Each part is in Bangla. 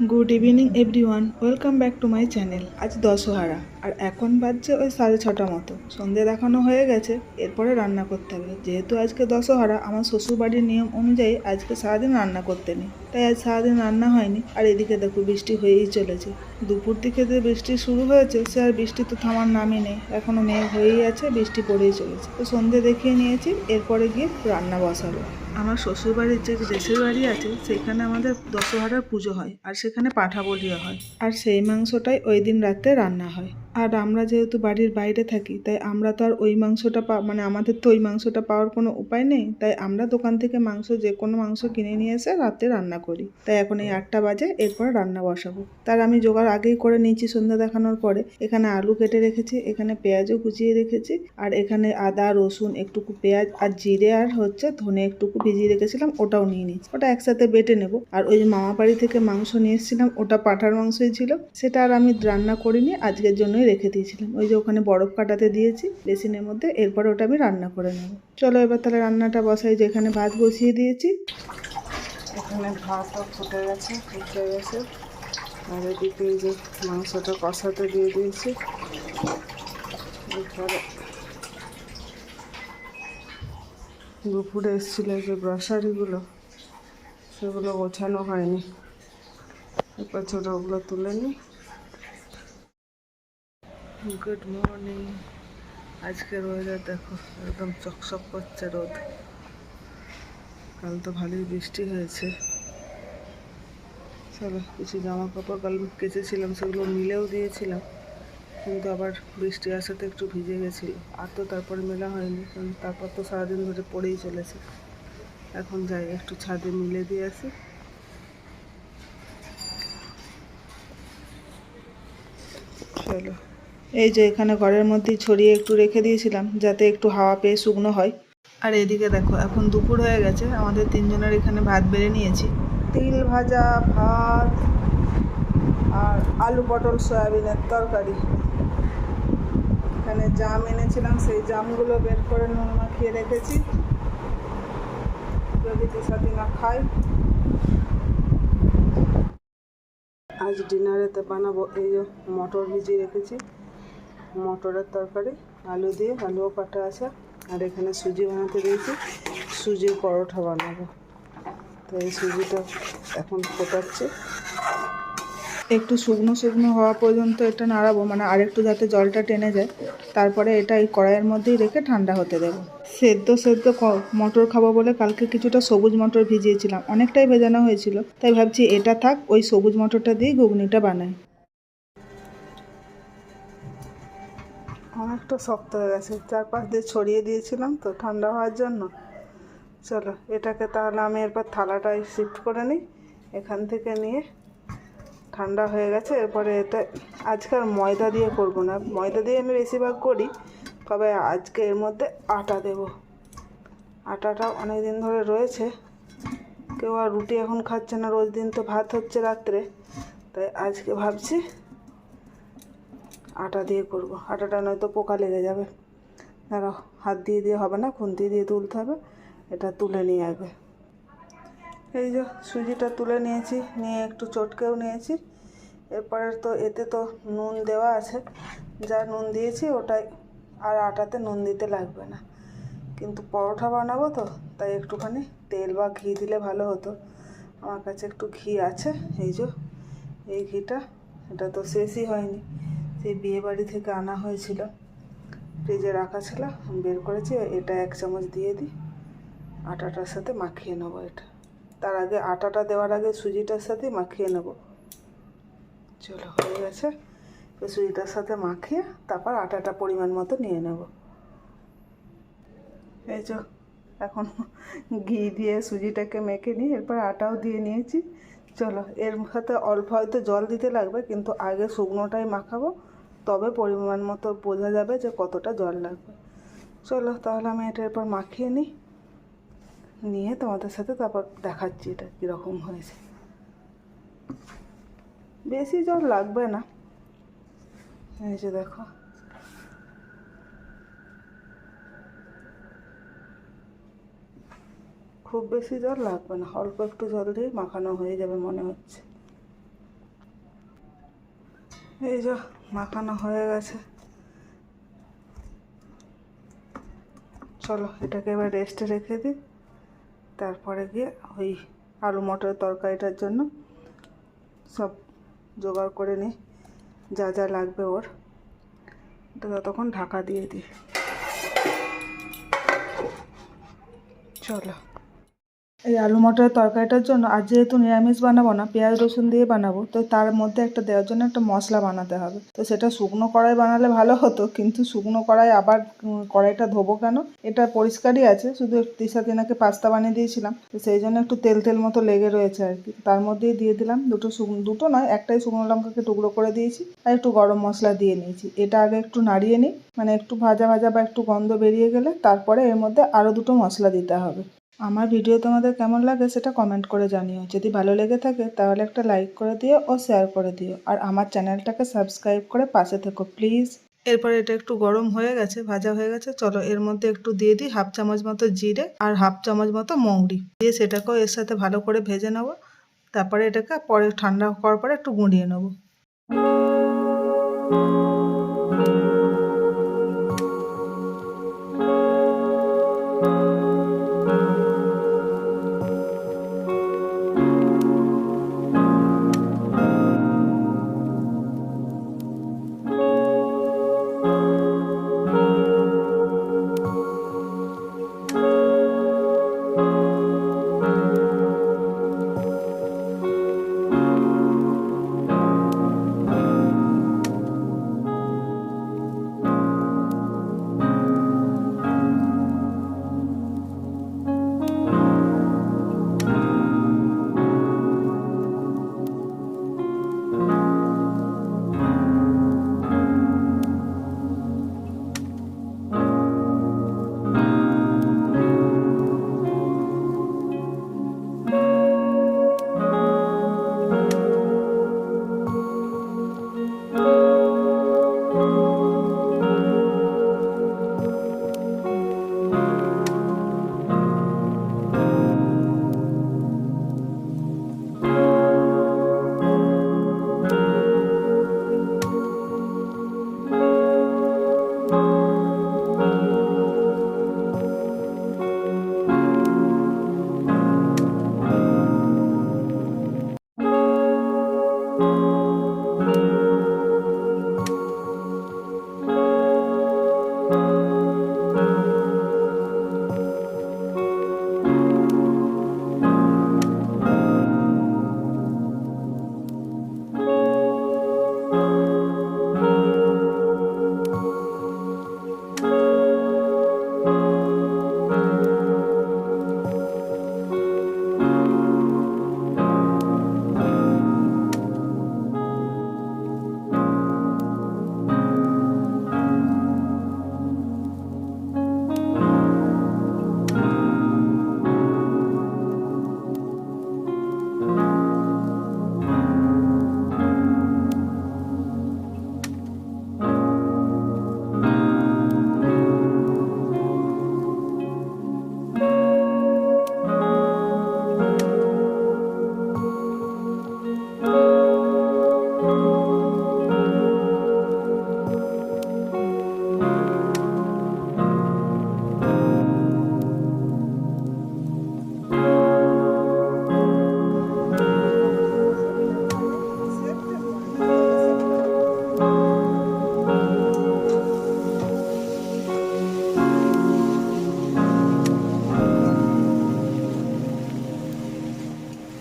Good evening everyone, welcome back to my channel. আজ দশহারা আর এখন বাজছে ওই 6:30 মতো। সন্ধে দেখানো হয়ে গেছে, এরপরে রান্না করতে হবে। যেহেতু আজকে দশহারা, আমার শ্বশুরবাড়ির নিয়ম অনুযায়ী আজকে সারাদিন রান্না করতে নেই, তাই আজ সারাদিন রান্না হয়নি। আর এদিকে দেখো বৃষ্টি হয়েই চলেছে। দুপুর দিকে যে বৃষ্টি শুরু হয়েছে, সে আর বৃষ্টি তো থামার নামই নেই। এখনো মেঘ হয়েই আছে, বৃষ্টি পড়েই চলেছে। তো সন্ধে দেখিয়ে নিয়েছি, এরপরে গিয়ে রান্না বসাবো। আমার শ্বশুরবাড়ির যে দেশের বাড়ি আছে, সেখানে আমাদের দশহারার পুজো হয় আর সেখানে পাঁঠা বলিও হয়। আর সেই মাংসটাই ওই দিন রাত্রে রান্না হয়। আর আমরা যেহেতু বাড়ির বাইরে থাকি, তাই আমরা তো আর ওই মাংসটা আমাদের তো ওই মাংসটা পাওয়ার কোনো উপায় নেই। তাই আমরা দোকান থেকে যে কোনো মাংস কিনে নিয়ে এসে রাতে রান্না করি। তাই এখন এই 8টা বাজে, এরপর রান্না বসাবো। তার আমি জোগাড় আগেই করে নিয়েছি সন্ধ্যা দেখানোর পরে। এখানে আলু কেটে রেখেছি, এখানে পেঁয়াজও কুচিয়ে রেখেছি, আর এখানে আদা রসুন একটুকু, পেঁয়াজ আর জিরে আর ধনে একটুকু ভিজিয়ে রেখেছিলাম, ওটাও নিয়ে নিচ্ছি। ওটা একসাথে বেটে নেব। আর ওই যে মামা বাড়ি থেকে মাংস নিয়ে এসেছিলাম, ওটা পাঁঠার মাংসই ছিল। সেটা আর আমি রান্না করিনি, আজকের জন্যই রেখে দিয়েছিলাম। ওই যে ওখানে বরফ কাটাতে দিয়েছি বেসিনের মধ্যে, এরপরে ওটা আমি রান্না করে নেব। চলো এবার তাহলে রান্নাটা বসাই। যে এখানে ভাত বসিয়ে দিয়েছি, এখানে ভাতও ফুটে গেছে। আর এদিকে এই যে মাংসটা কষাতে দিয়ে দিয়েছি। এরপরে দুপুরে এসেছিলো যে গ্রসারিগুলো, সেগুলো গোছানো হয়নি। এরপর ওগুলো তুলে নিই। Good morning. আজকের ওয়েদার দেখো, একদম চকচক করছে রোদ। কাল তো ভালোই বৃষ্টি হয়েছে। চলো, কিছু জামা কাপড় কাল কেচেছিলাম, সেগুলো মিলেও দিয়েছিলাম, কিন্তু আবার বৃষ্টি আসাতে একটু ভিজে গেছিলো। আর তো তারপরে মেলা হয়নি, কারণ তারপর তো সারাদিন ধরে পড়েই চলেছে। এখন যাই একটু ছাদে মিলে দিয়ে আসি। চলো, এই যে এখানে ঘরের মধ্যেই ছড়িয়ে একটু রেখে দিয়েছিলাম, যাতে একটু হাওয়া পেয়ে শুকনো হয়। আর এদিকে দেখো, এখন দুপুর হয়ে গেছে। আমাদের তিনজনের এখানে ভাত বেড়ে নিয়েছি। তিল ভাজা ভাত আর আলু পটল সয়াবিনের তরকারি। এখানে জাম এনেছিলাম, সেই জামগুলো বের করে নুন মাখিয়ে রেখেছি, যদি তুষাদি না খাই। আজ ডিনারেতে বানাবো এই যে মটর ভিজিয়ে রেখেছি, মটরের তরকারি, আলু দিয়ে, আলুও কাটা আছে। আর এখানে সুজি বানাতে দিয়েছি, সুজির পরোটা বানাবো। তো এই সুজিটা এখন ফোটাচ্ছি। একটু শুকনো শুকনো হওয়া পর্যন্ত এটা নাড়াবো, মানে আরেকটু যাতে জলটা টেনে যায়। তারপরে এটা এই কড়াইয়ের মধ্যেই রেখে ঠান্ডা হতে দেবো। সেদ্ধ মটর খাবো বলে কালকে কিছুটা সবুজ মটর ভিজিয়েছিলাম, অনেকটাই ভেজানো হয়েছিল। তাই ভাবছি এটা থাক, ওই সবুজ মটরটা দিয়ে ঘুগনিটা বানাই। অনেকটা শক্ত হয়ে গেছে, চারপাশ দিয়ে ছড়িয়ে দিয়েছিলাম তো ঠান্ডা হওয়ার জন্য। চলো এটাকে তাহলে আমি এরপর থালাটায় শিফট করে নিই। এখান থেকে নিয়ে ঠান্ডা হয়ে গেছে। এরপরে এটা আজকে আর ময়দা দিয়ে করব না, ময়দা দিয়ে আমি বেশিরভাগ করি, তবে আজকে এর মধ্যে আটা দেব। আটাটা অনেক দিন ধরে রয়েছে, কেউ আর রুটি এখন খাচ্ছে না, রোজ দিন তো ভাত হচ্ছে রাত্রে। তাই আজকে ভাবছি আটা দিয়ে করব। আটাটা নয়তো পোকা লেগে যাবে। দাঁড়াও, হাত দিয়ে হবে না, খুন্তি দিয়ে তুলতে হবে। এটা তুলে নিয়ে আগে। এই যে সুজিটা তুলে নিয়েছি, নিয়ে একটু চটকেও নিয়েছি। এরপরে তো এতে তো নুন দেওয়া আছে, যা নুন দিয়েছি ওটাই, আর আটাতে নুন দিতে লাগবে না। কিন্তু পরোটা বানাবো তো, তাই একটুখানি তেল বা ঘি দিলে ভালো হতো। আমার কাছে একটু ঘি আছে, এই যে এই ঘিটা, এটা তো শেষই হয়নি, সেই বিয়েবাড়ি থেকে আনা হয়েছিল, ফ্রিজে রাখা ছিল, বের করেছি। এটা 1 চামচ দিয়ে দিই, আটাটার সাথে মাখিয়ে নেবো এটা। তার আগে আটাটা দেওয়ার আগে সুজিটার সাথে মাখিয়ে নেব। চলো হয়ে গেছে, তো সুজিটার সাথে মাখিয়ে তারপর আটাটা পরিমাণ মতো নিয়ে নেব। এই যে এখন ঘি দিয়ে সুজিটাকে মেখে নিই, এরপর আটাও দিয়ে নিয়েছি। চলো এর সাথে অল্প হয়তো জল দিতে লাগবে, কিন্তু আগে শুকনোটাই মাখাবো, তবে পরিমাণ মতো বোঝা যাবে যে কতটা জল লাগবে। চলো তাহলে আমি এটা এরপর মাখিয়ে নিয়ে তোমাদের সাথে তারপর দেখাচ্ছি এটা কীরকম হয়েছে। বেশি জল লাগবে না, এই যে দেখো। খুব বেশি জল লাগবে না, অল্প একটু জল দিয়ে মাখানো হয়ে যাবে মনে হচ্ছে। এই যে মাখানো হয়ে গেছে, চলো এটাকে এবার রেস্টে রেখে দিই। তারপরে গিয়ে ওই আলু মটরের তরকারিটার জন্য সব জোগাড় করে নিই, যা যা লাগবে ওর। তো ততক্ষণ ঢাকা দিয়ে দিই। চলো, এই আলু মটরের তরকারিটার জন্য আজ যেহেতু নিরামিষ বানাবো না, পেঁয়াজ রসুন দিয়ে বানাবো, তো তার মধ্যে একটা দেওয়ার জন্য একটা মশলা বানাতে হবে। তো সেটা শুকনো কড়াই বানালে ভালো হতো, কিন্তু শুকনো কড়াই আবার কড়াইটা ধোবো কেন? এটা পরিষ্কারই আছে, শুধু তিশা তিনাকে পাস্তা বানিয়ে দিয়েছিলাম, তো সেই জন্য একটু তেল তেল মতো লেগে রয়েছে আর কি। তার মধ্যেই দিয়ে দিলাম দুটো নয়, একটাই শুকনো লঙ্কাকে টুকরো করে দিয়েছি, আর একটু গরম মশলা দিয়ে নিয়েছি। এটা আগে একটু নাড়িয়ে নিই, মানে একটু ভাজা ভাজা বা একটু গন্ধ বেরিয়ে গেলে তারপরে এর মধ্যে আরও দুটো মশলা দিতে হবে। আমার ভিডিও তোমাদের কেমন লাগে সেটা কমেন্ট করে জানিও। যদি ভালো লেগে থাকে তাহলে একটা লাইক করে দিও ও শেয়ার করে দিও, আর আমার চ্যানেলটাকে সাবস্ক্রাইব করে পাশে থেকো প্লিজ। এরপরে এটা একটু গরম হয়ে গেছে, ভাজা হয়ে গেছে, চলো এর মধ্যে একটু দিয়ে দিই 1/2 চামচ মতো জিরে আর 1/2 চামচ মতো মৌরি দিয়ে সেটাকেও এর সাথে ভালো করে ভেজে নেবো। তারপরে এটাকে পরে ঠান্ডা করার পরে একটু গুঁড়িয়ে নেবো।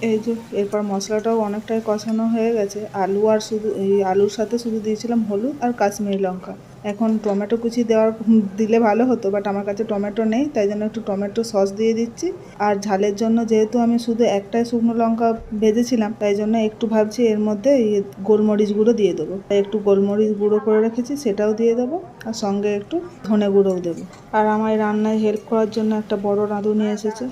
এই যে এরপর মশলাটাও অনেকটাই কষানো হয়ে গেছে, আলু আর শুধু এই আলুর সাথে শুধু দিয়েছিলাম হলুদ আর কাশ্মীরি লঙ্কা। এখন টমেটো কুচি দিলে ভালো হতো, বাট আমার কাছে টমেটো নেই, তাই জন্য একটু টমেটো সস দিয়ে দিচ্ছি। আর ঝালের জন্য যেহেতু আমি শুধু একটাই শুকনো লঙ্কা ভেজেছিলাম, তাই জন্য একটু ভাবছি এর মধ্যে গোলমরিচ গুঁড়ো দিয়ে দেবো। তাই একটু গোলমরিচ গুঁড়ো করে রেখেছি, সেটাও দিয়ে দেবো, আর সঙ্গে একটু ধনে গুঁড়োও দেবো। আর আমায় রান্নায় হেল্প করার জন্য একটা বড় রাঁধুনি এসেছে।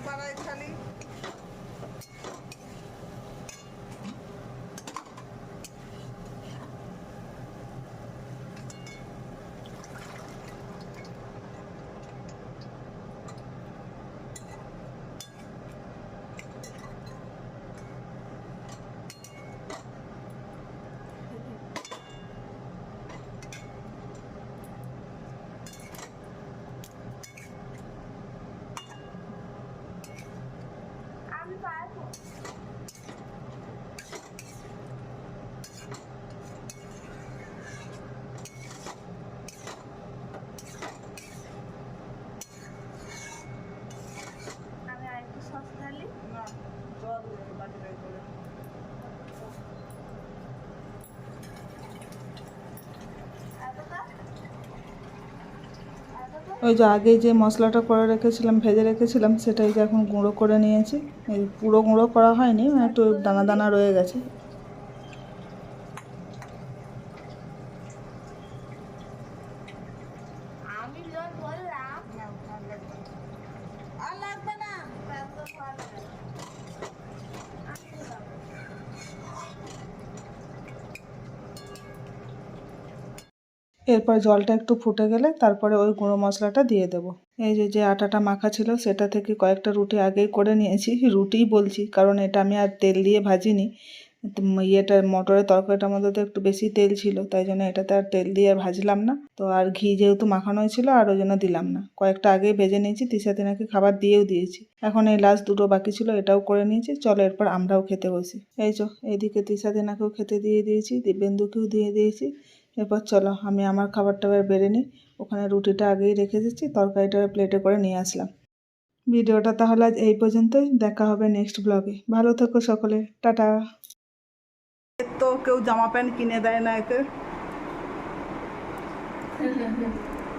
বাড়ায় খালি। আমি পারবো। আমি আরেকটু সস ঢালি। না, জল বাটিটাই করে। এতটা ওই যে আগে যে মশলাটা করে রেখেছিলাম, ভেজে রেখেছিলাম, সেটাই যে এখন গুঁড়ো করে নিয়েছি। এই পুরো গুঁড়ো করা হয়নি, একটু দানা দানা রয়ে গেছে। আমি জল বললাম আর লাগবে না। এরপর জলটা একটু ফুটে গেলে তারপরে ওই গুঁড়ো মশলাটা দিয়ে দেবো। এই যে আটাটা মাখা ছিল সেটা থেকে কয়েকটা রুটি আগেই করে নিয়েছি। রুটিই বলছি কারণ এটা আমি আর তেল দিয়ে ভাজিনি। ইয়েটা মটরের তরকারিটার মধ্যে তো একটু বেশি তেল ছিল, তাই জন্য এটাতে আর তেল দিয়ে ভাজলাম না। তো আর ঘি যেহেতু মাখানোই ছিল আর ওই জন্য দিলাম না। কয়েকটা আগেই ভেজে নিয়েছি, তিশাতে নাকি খাবার দিয়েও দিয়েছি। এখন এই লাস্ট দুটো বাকি ছিল, এটাও করে নিয়েছি। চলো এরপর আমরাও খেতে বসি। এই এইদিকে তিশাদিনাকেও খেতে দিয়ে দিয়েছি, দিব্যেন্দুকেও দিয়ে দিয়েছি। এরপর চলো আমি আমার খাবারটা বেড়ে নিই। ওখানে রুটিটা আগেই রেখে দিচ্ছি, তরকারিটা প্লেটে করে নিয়ে আসলাম। ভিডিওটা তাহলে আজ এই পর্যন্তই। দেখা হবে নেক্সট ব্লগে। ভালো থেকো সকলে, টাটা। তো কেউ জামা প্যান্ট কিনে দেয় না একে।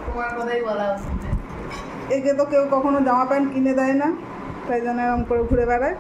তোমার কথাই বলা উচিত। একে তো কেউ কখনো জামা প্যান্ট কিনে দেয় না, তাই জন্য এরকম করে ঘুরে বেড়ায়।